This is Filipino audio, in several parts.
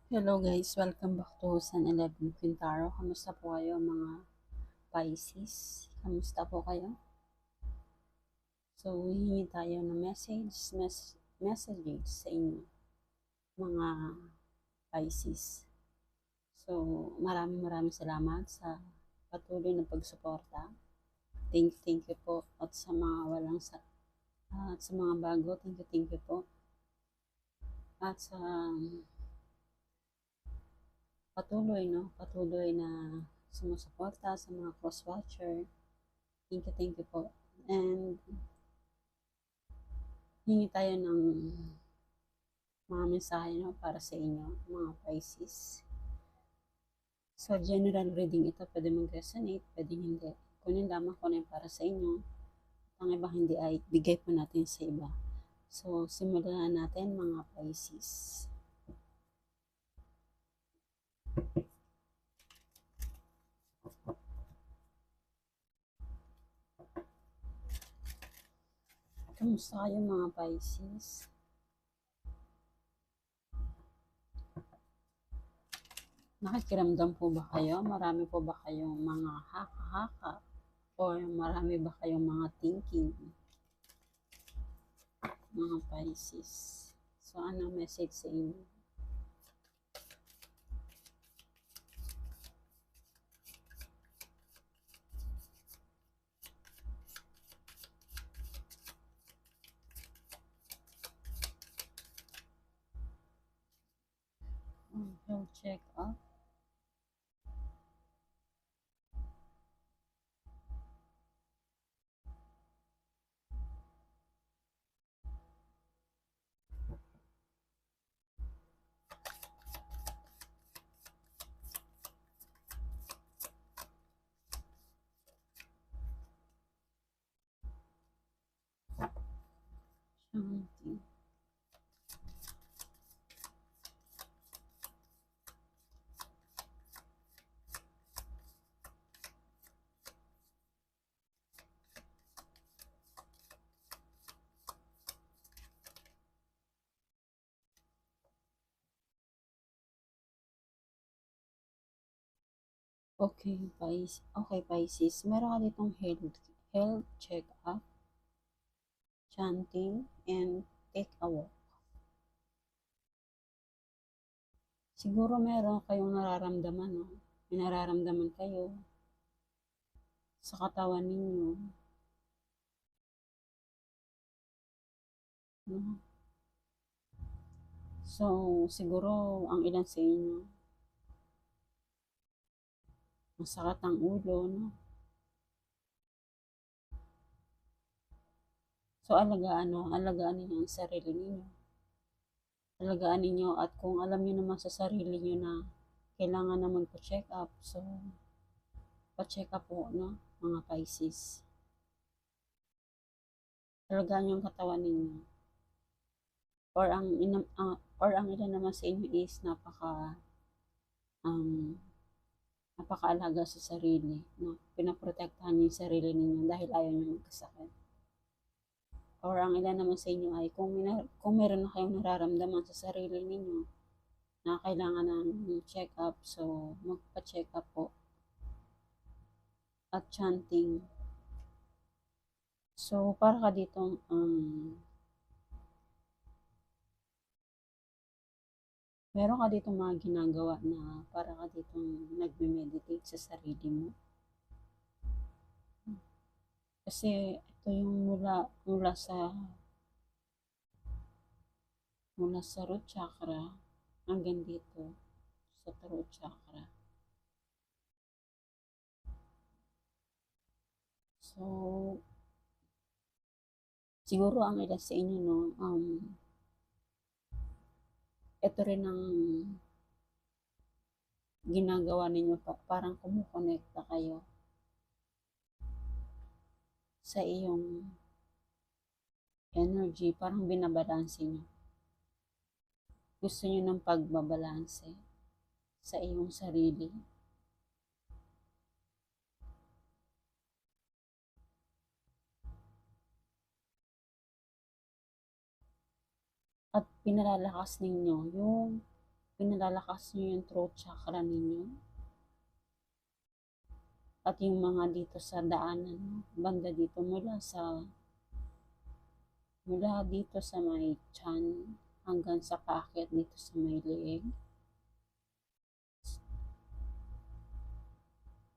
Hello guys, welcome back to San 11 Quintaro. Kamusta po kayo mga Pisces? Kamusta po kayo? So, hihingi tayo ng messages sa inyo mga Pisces. So, maraming salamat sa patuloy na pagsuporta. Thank you po. At sa mga at sa mga bago, thank you po. At sa patuloy na sumusuporta sa mga cross-watcher. Thank you po. And hingi tayo ng mga mensahe para sa inyo, mga Pisces. So, general reading ito, pwede mag-resonate, pwede hindi. Kunin lamang ko na yung para sa inyo. Ang iba hindi ay bigay po natin sa iba. So, simulan natin mga Pisces. Kamusta kayo mga Pisces? Nakikiramdam po ba kayo? Marami po ba kayong mga haka-haka? Or marami ba kayong mga thinking? Mga Pisces. So, anong message sa inyo? Health check up. Shanti. Okay, Pisces. Meron ka ditong health check-up, chanting, and take a walk. Siguro meron kayong nararamdaman, no? May nararamdaman kayo sa katawan ninyo. No? So, siguro ang ilan sa inyo, masakit ang ulo, no? So, alagaan ninyo ang sarili ninyo. Alagaan ninyo at kung alam niyo naman sa sarili niyo na kailangan na magpa-check up, so pa-check up po, no, mga Pisces. Alagaan yung katawan ninyo. Or ang ilan naman sa inyo is um, napakaalaga sa sarili, no? Pinaprotektahan niyo yung sarili ninyo dahil ayaw niyo magkasakit. Or ang ilan naman sa inyo ay kung meron na kayong nararamdaman sa sarili ninyo na kailangan ng check up, so magpa-check up po at chanting. So, para ka ditong meron ka ditong mga ginagawa na para ka ditong nagme-meditate sa sarili mo. Kasi ito yung mula sa root chakra hanggang dito sa throat chakra. So, siguro ang ilan sa inyo, no, ito rin ang ginagawa ninyo parang kumukonekta kayo sa iyong energy, parang binabalanse nyo. Gusto nyo ng pagbabalanse sa iyong sarili. At pinalalakas ninyo yung pinalalakas nyo yung throat chakra ninyo. At yung mga dito sa daanan, banda dito mula dito sa may tiyan hanggang sa paakyat dito sa may leeg.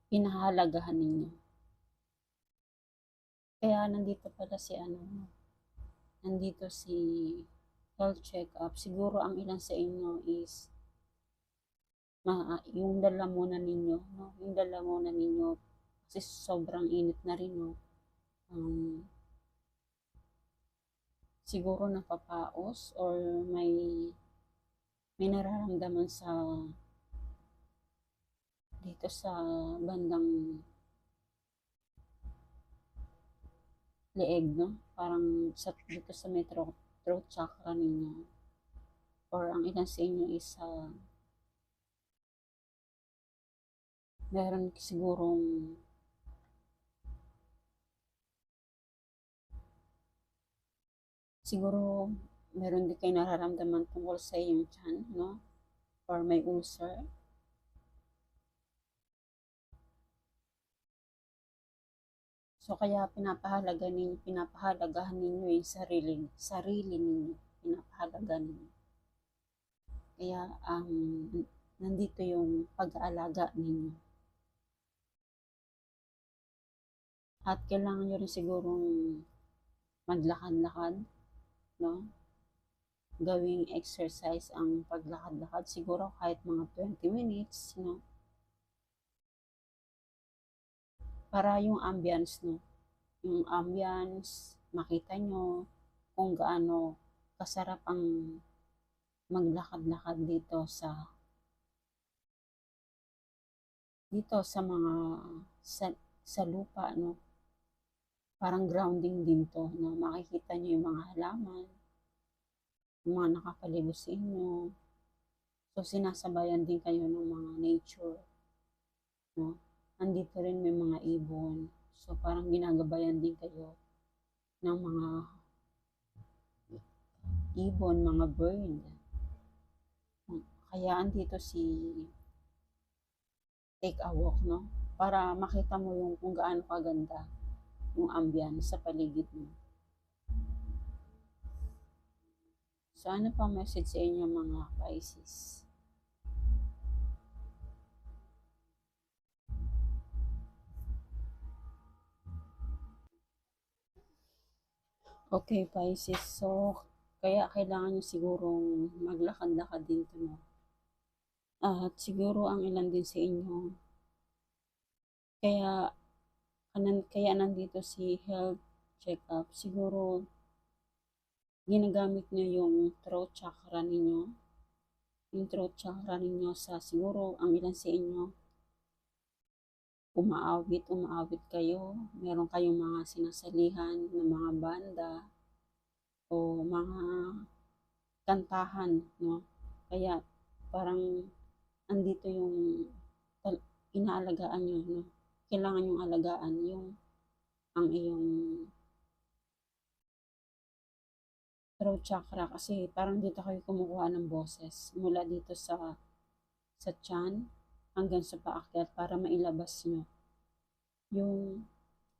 Pinahalagahan ninyo. Kaya nandito pala nandito si health check-up. Siguro ang ilan sa inyo is yung lalamunan ninyo, no? Yung lalamunan ninyo kasi sobrang init na rin, no? Siguro napapaos or may nararamdaman dito sa bandang leeg, no? Parang dito sa may throat chakra ninyo. Or ang ilan sa inyo is meron sigurong meron din kayo nararamdaman tungkol sa iyong tiyan, no? Or may ulcer. So kaya pinapahalagahan ninyo yung sarili ninyo, pinapahalagahan ninyo. Kaya nandito yung pag-aalaga ninyo. At kailangan nyo rin sigurong maglakad-lakad, no? Gawing exercise ang paglakad-lakad, siguro kahit mga 20 minutes, no? Para yung ambience, no? Yung ambience, makita nyo kung gaano kasarap ang maglakad-lakad dito sa mga sa lupa, no? Parang grounding din to, no? Makikita nyo yung mga halaman, yung mga nakapalibot sa inyo. So sinasabayan din kayo ng mga nature, no? Andito rin may mga ibon. So parang ginagabayan din kayo ng mga ibon, mga bird. Kaya andito si Take a Walk, no? Para makita mo yung kung gaano kaganda yung ambience sa paligid mo. So ano pa message sa inyo mga Pisces? Okay, Pisces. So, kaya kailangan nyo sigurong maglakad-lakad din to, no? At siguro ang ilan din sa inyo, kaya nandito si health check-up, siguro ginagamit nyo yung throat chakra ninyo. Yung throat chakra ninyo siguro ang ilan sa inyo, umaawit kayo, meron kayong mga sinasalihan ng mga banda o mga kantahan, no? Kaya parang andito yung inaalagaan nyo, no? Kailangan yung alagaan ang iyong throat chakra kasi parang dito kayo kumukuha ng boses mula dito sa tiyan hanggang sa paakyat para mailabas nyo yung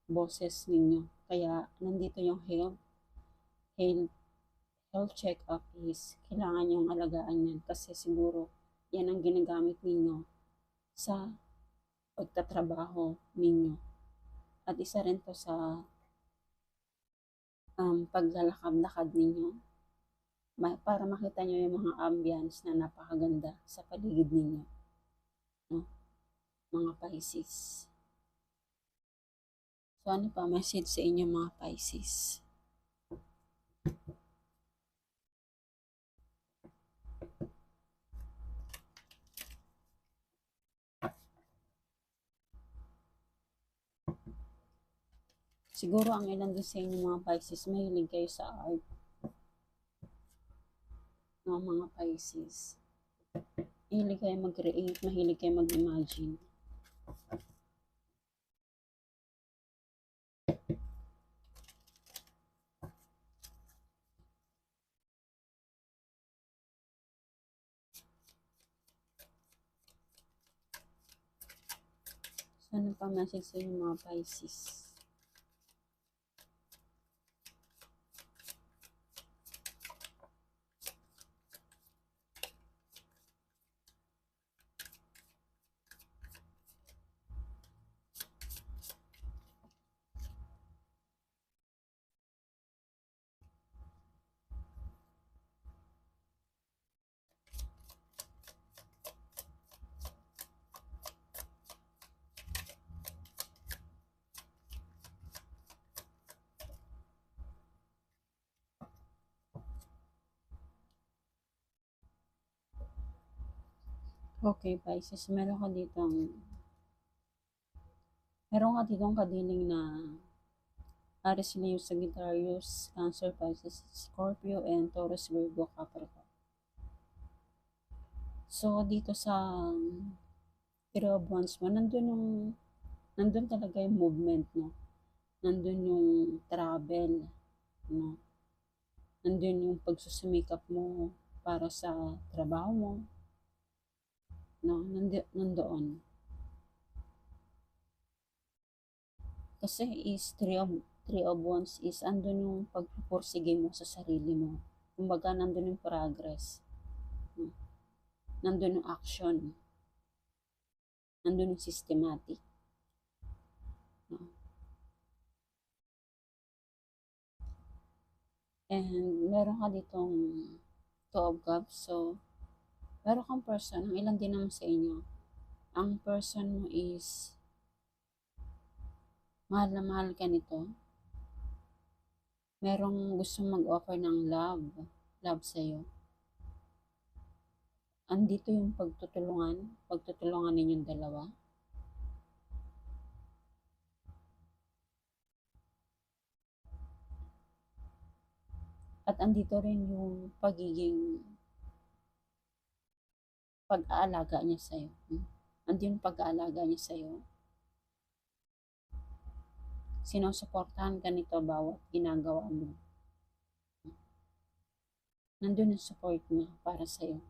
boses ninyo. Kaya nandito yung health check-up is kailangan yung alagaan yan kasi siguro yan ang ginagamit ninyo sa pagtatrabaho ninyo. At isa rin to sa paglalakad-lakad ninyo para makita nyo yung mga ambience na napakaganda sa paligid ninyo, no? Mga Pisces. So ano pa message sa inyo mga Pisces? Siguro ang ilan din sa inyo mga Pisces, mahilig kayo sa art, no, mga Pisces. Mahilig kayo mag-create, mahilig kayo mag-imagine. Ano pa message sa inyo mga Pisces? Okay, Pisces, meron ka ditong kadiling na Aries, Leo, Sagittarius, Cancer, Pisces, Scorpio, and Taurus, Virgo, Capricorn. So, dito sa Three of Wands mo, nandun talaga yung movement, no? Nandun yung travel, no? Nandun yung pagsusumikap mo para sa trabaho mo, no? Nandoon. Kasi is three of wands is andun yung pagpupursige mo sa sarili mo. Kumbaga nandun yung progress. No? Nandun yung action. Nandun yung systematic. No? And meron ka ditong two of cups. So, meron kang person, ang ilan din naman sa inyo. Ang person mo is mahal na mahal ka nito. Merong gustong mag-offer ng love sa'yo. Andito yung pagtutulungan ninyong dalawa. At andito rin yung pagiging pag-aalaga niya sa'yo. Andito yung pag-aalaga niya sa'yo. Sinusuportahan ka nito bawat ginagawa mo. Nandun yung support niya para sa'yo.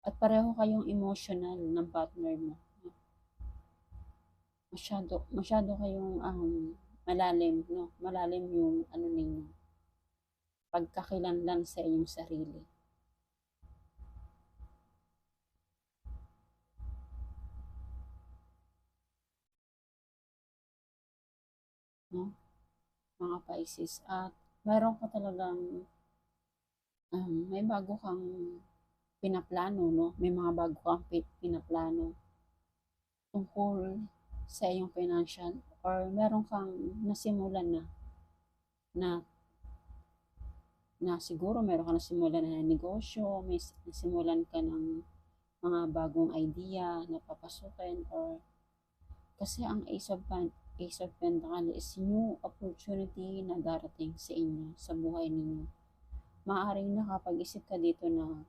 At pareho kayong emotional ng partner mo. Masyado kayong malalim, no? Malalim yung ninyo. Pagkakilanlan sa inyong sarili. No? Mga Pisces. At meron ka talagang may bago kang pinaplano, no? May mga bago kang pinaplano tungkol sa iyong financial or meron kang nasimulan na na siguro meron ka nasimulan na negosyo, may nasimulan ka ng mga bagong idea na papasukin or kasi ang Ace of Pentacles is new opportunity na darating sa inyo, sa buhay ninyo. Maaaring nakapag-isip ka dito na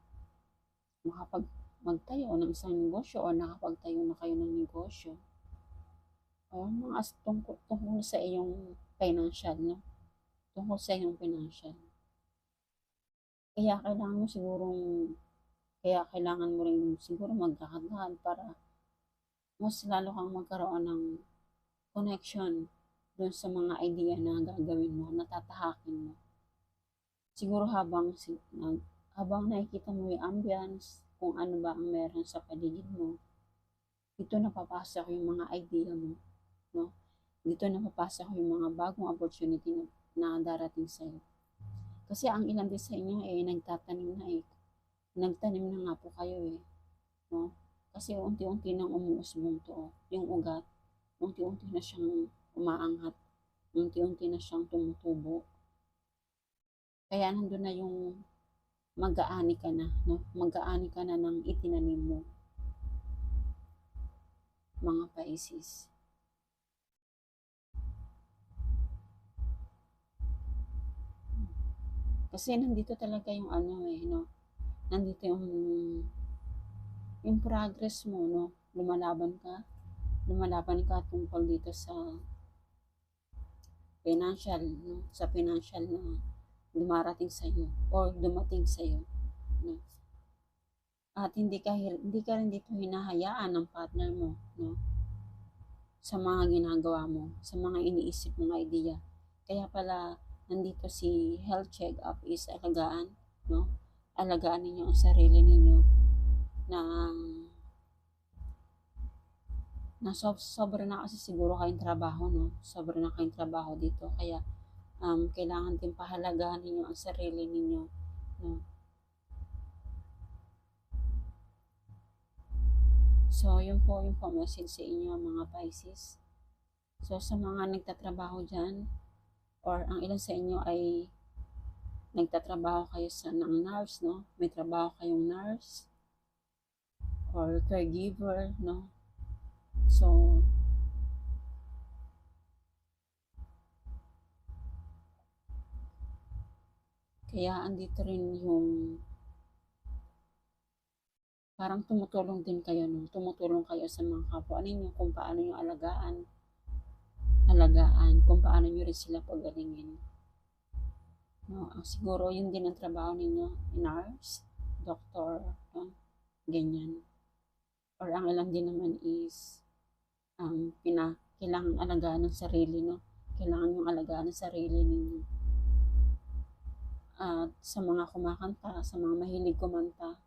magtayo ng isang negosyo o nakapagtayo na kayo ng negosyo. O mga tungkol sa iyong financial, no? Tungkol sa iyong financial. Kaya kailangan mo rin siguro magkakadahan para mas lalo kang magkaroon ng connection doon sa mga idea na gagawin mo, natatahakin mo. Siguro habang nakikita mo yung ambience, kung ano ba ang meron sa paligid mo, dito napapasok yung mga idea mo, no? Dito napapasok yung mga bagong opportunity na darating sa'yo. Kasi ang ilan din sa inyo nagtatanim na Nagtanim na nga po kayo no? Kasi unti-unti nang umuusbong to, yung ugat, unti-unti na siyang umaangat, unti-unti na siyang tumutubo. Kaya nandun na yung mag-aani ka na, no? Mag-aani ka na ng itinanim mo, mga Pisces. Kasi nandito talaga yung no? Nandito yung progress mo, no? Lumalaban ka tungkol dito sa financial, no? Sa financial na dumarating sa iyo or dumating sa iyo, no? At hindi ka rin dito hinahayaan ng partner mo, no? Sa mga ginagawa mo, sa mga iniisip mong idea. Kaya pala nandito si health check-up is alagaan, no? Alagaan ninyo ang sarili ninyo na sobra na kasi siguro kayong trabaho, no? Sobra na kayong trabaho dito. Kaya kailangan din pahalagahan ninyo ang sarili ninyo, no? So, yun po message sa inyo mga Pisces. So, sa mga nagtatrabaho dyan, or ang ilan sa inyo ay nagtatrabaho kayo sa ng nurse, no? May trabaho kayong nurse or caregiver, no? So, kaya andito rin yung parang tumutulong din kayo, no? Tumutulong kayo sa mga kapwa ninyo kung paano yung alagaan, kung paano nyo rin sila pagalingin. No? Siguro yun din ang trabaho ninyo, nurse, doctor, no? Ganyan. Or ang ilang din naman is kailangan alagaan ng sarili, no? Kailangan yung alagaan ng sarili ninyo. At sa mga kumakanta, sa mga mahilig kumanta,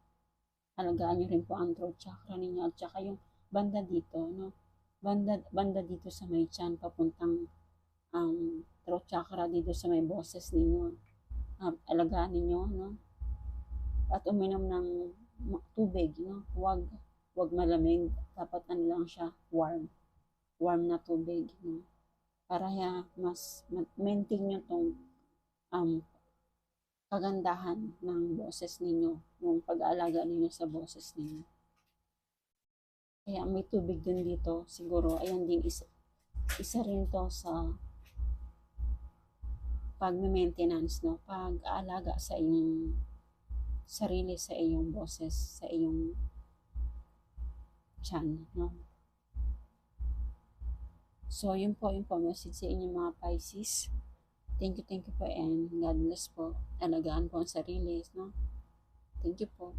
alagaan nyo rin po ang throat chakra ninyo at saka yung banda dito, no? Banda dito sa may chan papuntang throat chakra dito sa may boses ninyo. Alagaan ninyo, no? At uminom ng tubig, no? Wag malamig, dapat ano lang siya, warm na tubig, no? Para mas maintain nyo tong um, kagandahan ng boses ninyo, yung pag-aalaga ninyo sa boses ninyo. Kaya may tubig din dito, siguro, ayan din isa rin to sa pag-maintenance, no? Pag-aalaga sa iyong sarili, sa iyong boses, sa iyong chan, no? So, yun po message sa inyo mga Pisces. Thank you po and God bless po. Alagaan po ang sarili, no? Thank you po.